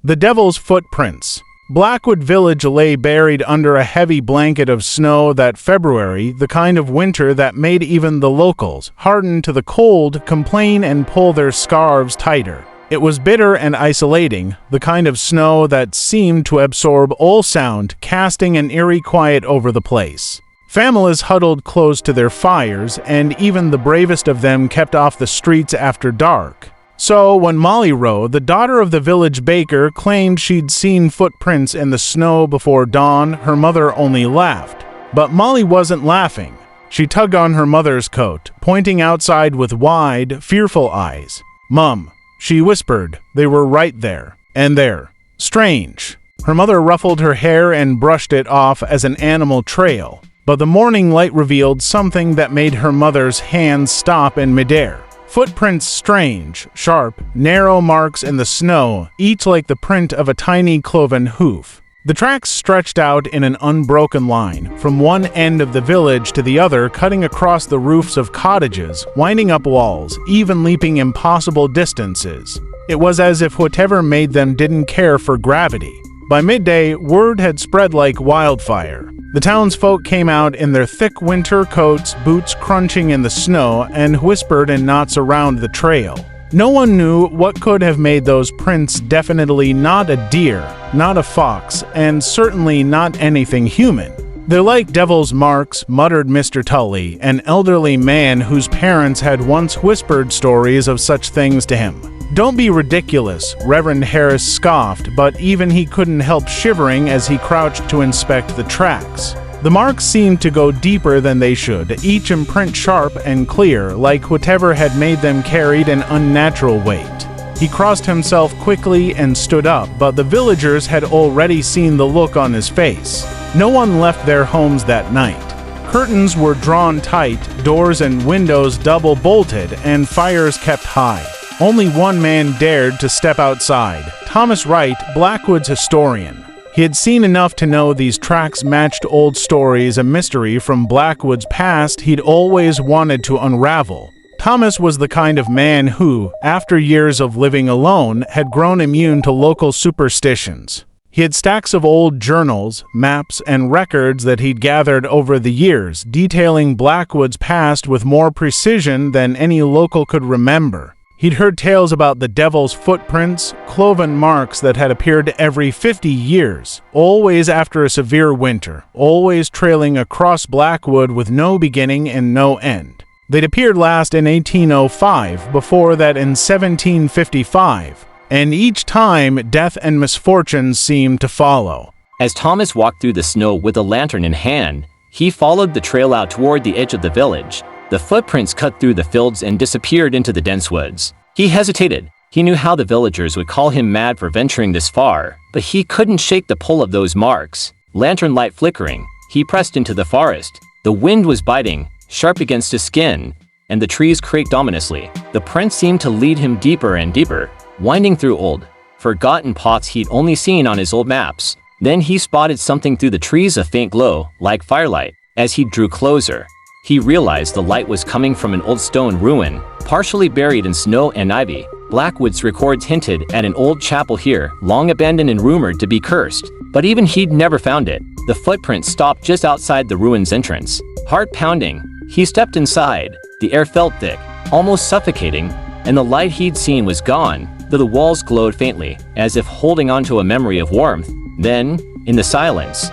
The Devil's Footprints. Blackwood Village lay buried under a heavy blanket of snow that February, the kind of winter that made even the locals, hardened to the cold, complain and pull their scarves tighter. It was bitter and isolating, the kind of snow that seemed to absorb all sound, casting an eerie quiet over the place. Families huddled close to their fires, and even the bravest of them kept off the streets after dark. So, when Molly Rowe, the daughter of the village baker, claimed she'd seen footprints in the snow before dawn, her mother only laughed. But Molly wasn't laughing. She tugged on her mother's coat, pointing outside with wide, fearful eyes. "Mum," she whispered, "they were right there. And there. Strange." Her mother ruffled her hair and brushed it off as an animal trail. But the morning light revealed something that made her mother's hands stop in midair. Footprints, strange, sharp, narrow marks in the snow, each like the print of a tiny cloven hoof. The tracks stretched out in an unbroken line, from one end of the village to the other, cutting across the roofs of cottages, winding up walls, even leaping impossible distances. It was as if whatever made them didn't care for gravity. By midday, word had spread like wildfire. The townsfolk came out in their thick winter coats, boots crunching in the snow, and whispered in knots around the trail. No one knew what could have made those prints definitely not a deer, not a fox, and certainly not anything human. "They're like devil's marks," muttered Mr. Tully, an elderly man whose parents had once whispered stories of such things to him. "Don't be ridiculous," Reverend Harris scoffed, but even he couldn't help shivering as he crouched to inspect the tracks. The marks seemed to go deeper than they should, each imprint sharp and clear, like whatever had made them carried an unnatural weight. He crossed himself quickly and stood up, but the villagers had already seen the look on his face. No one left their homes that night. Curtains were drawn tight, doors and windows double bolted, and fires kept high. Only one man dared to step outside, Thomas Wright, Blackwood's historian. He had seen enough to know these tracks matched old stories, a mystery from Blackwood's past he'd always wanted to unravel. Thomas was the kind of man who, after years of living alone, had grown immune to local superstitions. He had stacks of old journals, maps, and records that he'd gathered over the years, detailing Blackwood's past with more precision than any local could remember. He'd heard tales about the devil's footprints, cloven marks that had appeared every 50 years, always after a severe winter, always trailing across Blackwood with no beginning and no end. They'd appeared last in 1805, before that in 1755, and each time death and misfortune seemed to follow. As Thomas walked through the snow with a lantern in hand, he followed the trail out toward the edge of the village. The footprints cut through the fields and disappeared into the dense woods. He hesitated. He knew how the villagers would call him mad for venturing this far, but he couldn't shake the pull of those marks. Lantern light flickering, he pressed into the forest. The wind was biting, sharp against his skin, and the trees creaked ominously. The prints seemed to lead him deeper and deeper, winding through old, forgotten paths he'd only seen on his old maps. Then he spotted something through the trees, a faint glow, like firelight. As he drew closer, he realized the light was coming from an old stone ruin, partially buried in snow and ivy. Blackwood's records hinted at an old chapel here, long abandoned and rumored to be cursed, but even he'd never found it. The footprints stopped just outside the ruin's entrance. Heart pounding, he stepped inside. The air felt thick, almost suffocating, and the light he'd seen was gone, though the walls glowed faintly, as if holding onto a memory of warmth. Then, in the silence,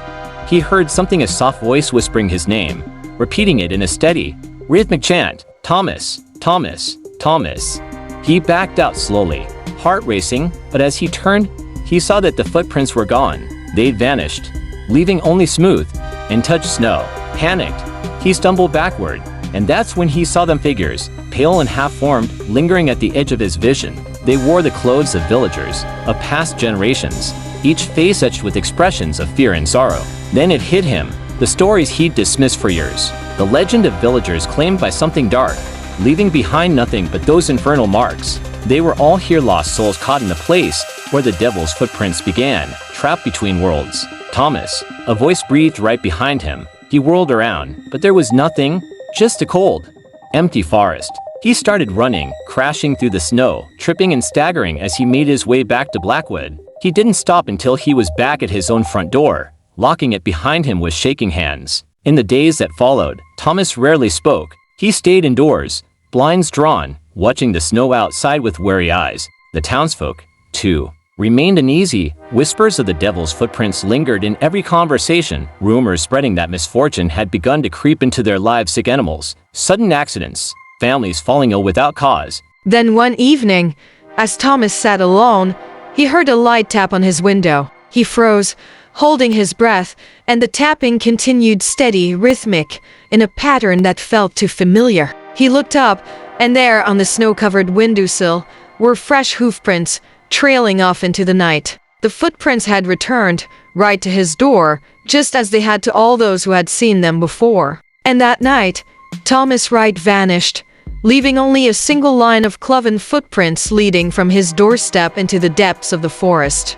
he heard something, a soft voice whispering his name, repeating it in a steady, rhythmic chant, "Thomas, Thomas, Thomas." He backed out slowly, heart racing, but as he turned, he saw that the footprints were gone. They'd vanished, leaving only smooth, untouched snow. Panicked, he stumbled backward, and that's when he saw them, figures, pale and half-formed, lingering at the edge of his vision. They wore the clothes of villagers, of past generations, each face etched with expressions of fear and sorrow. Then it hit him. The stories he'd dismissed for years, the legend of villagers claimed by something dark, leaving behind nothing but those infernal marks. They were all here, lost souls caught in the place where the devil's footprints began, trapped between worlds. "Thomas," a voice breathed right behind him. He whirled around, but there was nothing, just a cold, empty forest. He started running, crashing through the snow, tripping and staggering as he made his way back to Blackwood. He didn't stop until he was back at his own front door, locking it behind him with shaking hands. In the days that followed, Thomas rarely spoke. He stayed indoors, blinds drawn, watching the snow outside with wary eyes. The townsfolk, too, remained uneasy. Whispers of the devil's footprints lingered in every conversation, rumors spreading that misfortune had begun to creep into their lives. Sick animals, sudden accidents, families falling ill without cause. Then one evening, as Thomas sat alone, he heard a light tap on his window. He froze, holding his breath, and the tapping continued steady, rhythmic, in a pattern that felt too familiar. He looked up, and there on the snow-covered windowsill were fresh hoofprints, trailing off into the night. The footprints had returned, right to his door, just as they had to all those who had seen them before. And that night, Thomas Wright vanished, leaving only a single line of cloven footprints leading from his doorstep into the depths of the forest.